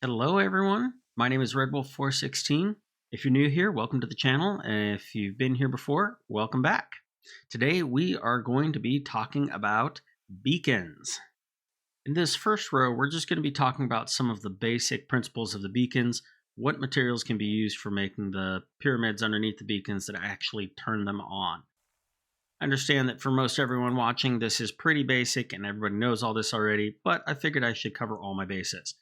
Hello everyone, my name is RedWolf416. If you're new here, welcome to the channel, and if you've been here before, welcome back. Today we are going to be talking about beacons. In this first row, we're just going to be talking about some of the basic principles of the beacons, what materials can be used for making the pyramids underneath the beacons that actually turn them on. I understand that for most everyone watching, this is pretty basic and everybody knows all this already, but I figured I should cover all my bases.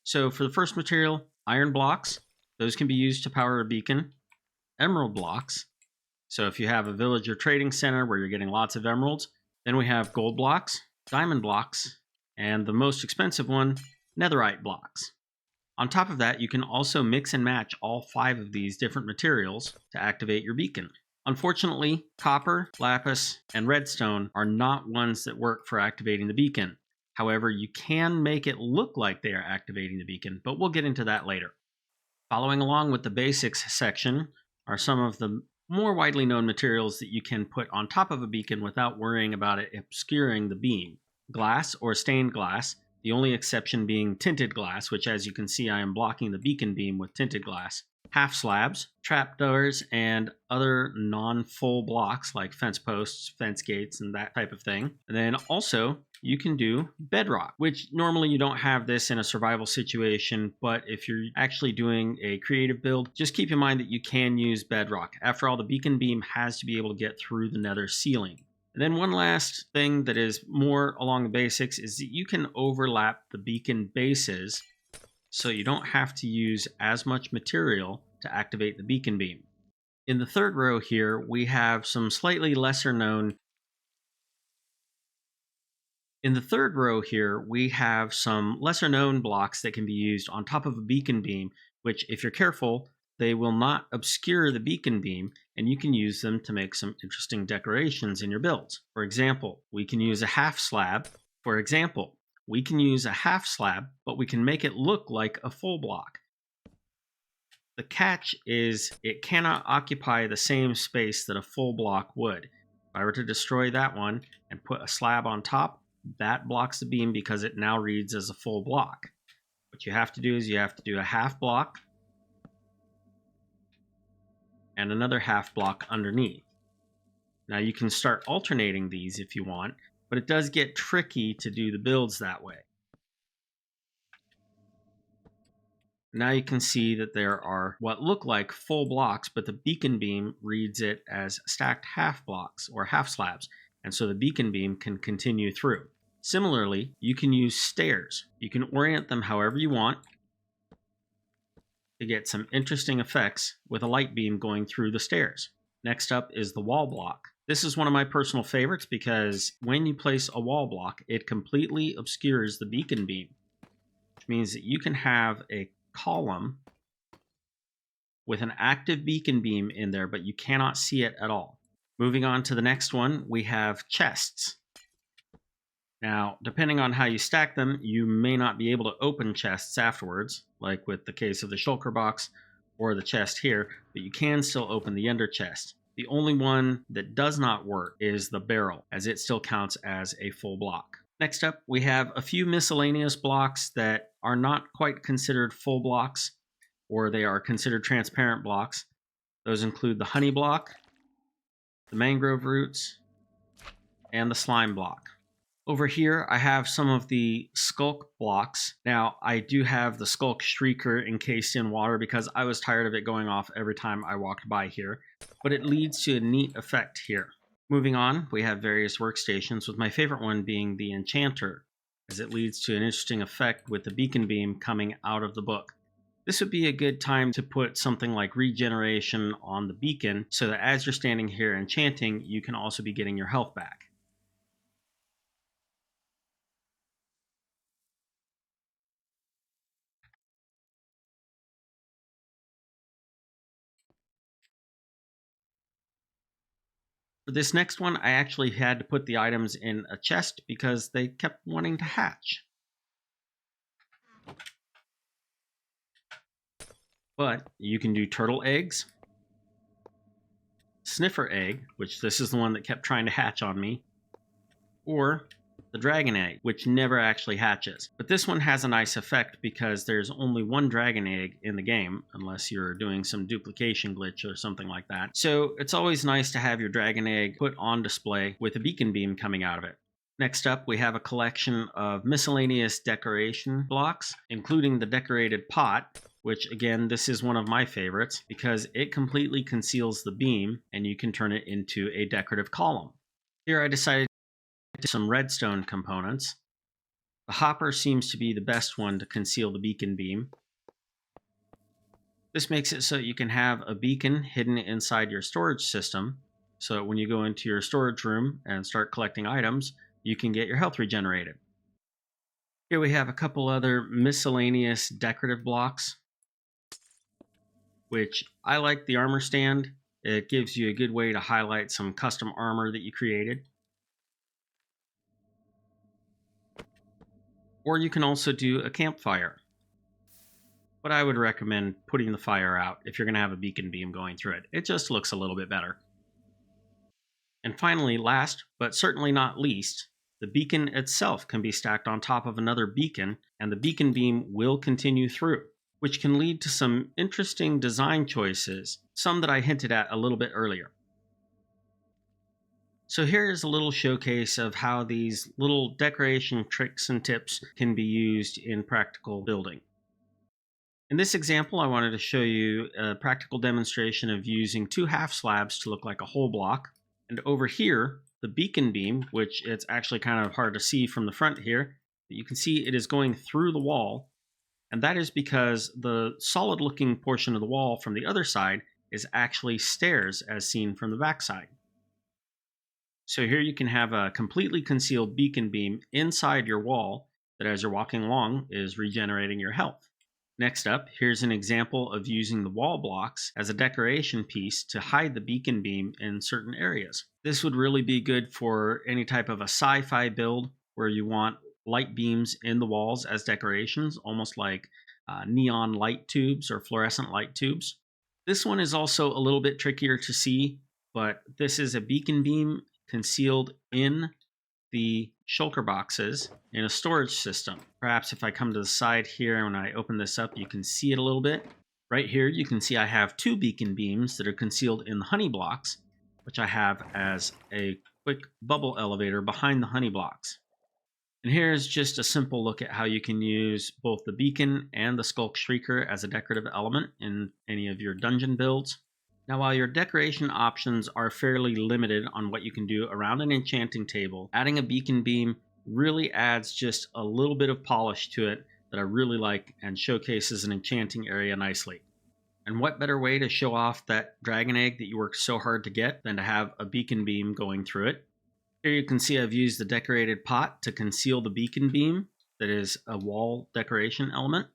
So for the first material, iron blocks, those can be used to power a beacon. Emerald blocks, so if you have a village or trading center where you're getting lots of emeralds. Then we have gold blocks, diamond blocks, and the most expensive one, netherite blocks. On top of that, you can also mix and match all 5 of these different materials to activate your beacon. Unfortunately, copper, lapis, and redstone are not ones that work for activating the beacon. However, you can make it look like they are activating the beacon, but we'll get into that later. Following along with the basics section are some of the more widely known materials that you can put on top of a beacon without worrying about it obscuring the beam. Glass or stained glass, the only exception being tinted glass, which as you can see I am blocking the beacon beam with tinted glass. Half slabs, trapdoors, and other non-full blocks like fence posts, fence gates, and that type of thing. And then also, you can do bedrock, which normally you don't have this in a survival situation, but if you're actually doing a creative build, just keep in mind that you can use bedrock. After all, the beacon beam has to be able to get through the nether ceiling. And then one last thing that is more along the basics is that you can overlap the beacon bases so you don't have to use as much material to activate the beacon beam. In the third row here, we have some slightly lesser known blocks that can be used on top of a beacon beam, which if you're careful, they will not obscure the beacon beam, and you can use them to make some interesting decorations in your builds. For example, we can use a half slab. But we can make it look like a full block. The catch is it cannot occupy the same space that a full block would. If I were to destroy that one and put a slab on top, that blocks the beam because it now reads as a full block. What you have to do is you have to do a half block and another half block underneath. Now you can start alternating these if you want, but it does get tricky to do the builds that way. Now you can see that there are what look like full blocks, but the beacon beam reads it as stacked half blocks or half slabs, and so the beacon beam can continue through. Similarly, you can use stairs. You can orient them however you want to get some interesting effects with a light beam going through the stairs. Next up is the wall block. This is one of my personal favorites because when you place a wall block, it completely obscures the beacon beam, which means that you can have a column with an active beacon beam in there, but you cannot see it at all. Moving on to the next one, we have chests. Now, depending on how you stack them, you may not be able to open chests afterwards, like with the case of the shulker box or the chest here, but you can still open the ender chest. The only one that does not work is the barrel, as it still counts as a full block. Next up, we have a few miscellaneous blocks that are not quite considered full blocks, or they are considered transparent blocks. Those include the honey block, the mangrove roots, and the slime block. Over here, I have some of the skulk blocks. Now, I do have the skulk shrieker encased in water because I was tired of it going off every time I walked by here, but it leads to a neat effect here. Moving on, we have various workstations, with my favorite one being the enchanter, as it leads to an interesting effect with the beacon beam coming out of the book. This would be a good time to put something like regeneration on the beacon so that as you're standing here enchanting, you can also be getting your health back. For this next one, I actually had to put the items in a chest because they kept wanting to hatch. But you can do turtle eggs, sniffer egg, which this is the one that kept trying to hatch on me, or the dragon egg, which never actually hatches. But this one has a nice effect because there's only one dragon egg in the game, unless you're doing some duplication glitch or something like that. So it's always nice to have your dragon egg put on display with a beacon beam coming out of it. Next up, we have a collection of miscellaneous decoration blocks, including the decorated pot, which again, this is one of my favorites because it completely conceals the beam and you can turn it into a decorative column. Here I decided to do some redstone components. The hopper seems to be the best one to conceal the beacon beam. This makes it so you can have a beacon hidden inside your storage system, so that when you go into your storage room and start collecting items, you can get your health regenerated. Here we have a couple other miscellaneous decorative blocks, which I like the armor stand. It gives you a good way to highlight some custom armor that you created. Or you can also do a campfire. But I would recommend putting the fire out if you're going to have a beacon beam going through it. It just looks a little bit better. And finally, last but certainly not least, the beacon itself can be stacked on top of another beacon, and the beacon beam will continue through, which can lead to some interesting design choices, some that I hinted at a little bit earlier. So here is a little showcase of how these little decoration tricks and tips can be used in practical building. In this example, I wanted to show you a practical demonstration of using two half slabs to look like a whole block. And over here, the beacon beam, which it's actually kind of hard to see from the front here, but you can see it is going through the wall. And that is because the solid looking portion of the wall from the other side is actually stairs as seen from the back side. So here you can have a completely concealed beacon beam inside your wall that as you're walking along is regenerating your health. Next up, here's an example of using the wall blocks as a decoration piece to hide the beacon beam in certain areas. This would really be good for any type of a sci-fi build where you want light beams in the walls as decorations, almost like neon light tubes or fluorescent light tubes. This one is also a little bit trickier to see, but this is a beacon beam concealed in the shulker boxes in a storage system. Perhaps if I come to the side here, when I open this up, you can see it a little bit. Right here, you can see I have two beacon beams that are concealed in the honey blocks, which I have as a quick bubble elevator behind the honey blocks. And here's just a simple look at how you can use both the beacon and the skulk shrieker as a decorative element in any of your dungeon builds. Now, while your decoration options are fairly limited on what you can do around an enchanting table, adding a beacon beam really adds just a little bit of polish to it that I really like and showcases an enchanting area nicely. And what better way to show off that dragon egg that you worked so hard to get than to have a beacon beam going through it? Here you can see I've used the decorated pot to conceal the beacon beam that is a wall decoration element.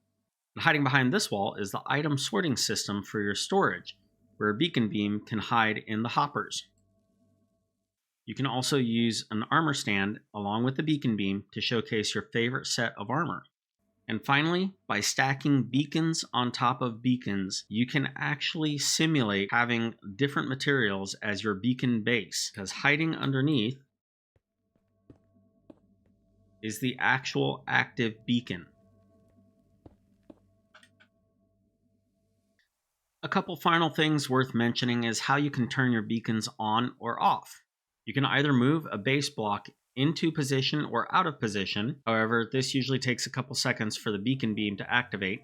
And hiding behind this wall is the item sorting system for your storage, where a beacon beam can hide in the hoppers. You can also use an armor stand along with the beacon beam to showcase your favorite set of armor. And finally, by stacking beacons on top of beacons, you can actually simulate having different materials as your beacon base, because hiding underneath is the actual active beacon. A couple final things worth mentioning is how you can turn your beacons on or off. You can either move a base block into position or out of position. However, this usually takes a couple seconds for the beacon beam to activate.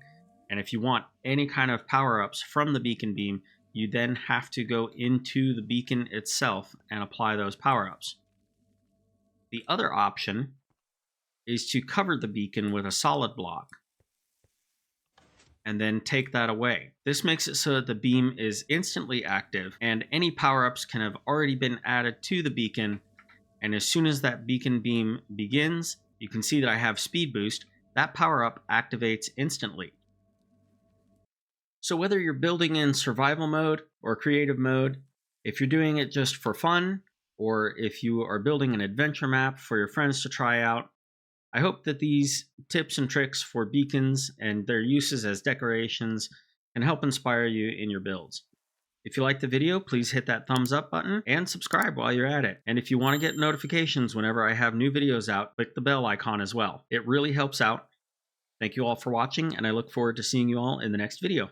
And if you want any kind of power-ups from the beacon beam, you then have to go into the beacon itself and apply those power-ups. The other option is to cover the beacon with a solid block and then take that away. This makes it so that the beam is instantly active and any power-ups can have already been added to the beacon, and as soon as that beacon beam begins, you can see that I have speed boost. That power-up activates instantly. So whether you're building in survival mode or creative mode, if you're doing it just for fun, or if you are building an adventure map for your friends to try out, I hope that these tips and tricks for beacons and their uses as decorations can help inspire you in your builds. If you liked the video, please hit that thumbs up button and subscribe while you're at it. And if you want to get notifications whenever I have new videos out, click the bell icon as well. It really helps out. Thank you all for watching, and I look forward to seeing you all in the next video.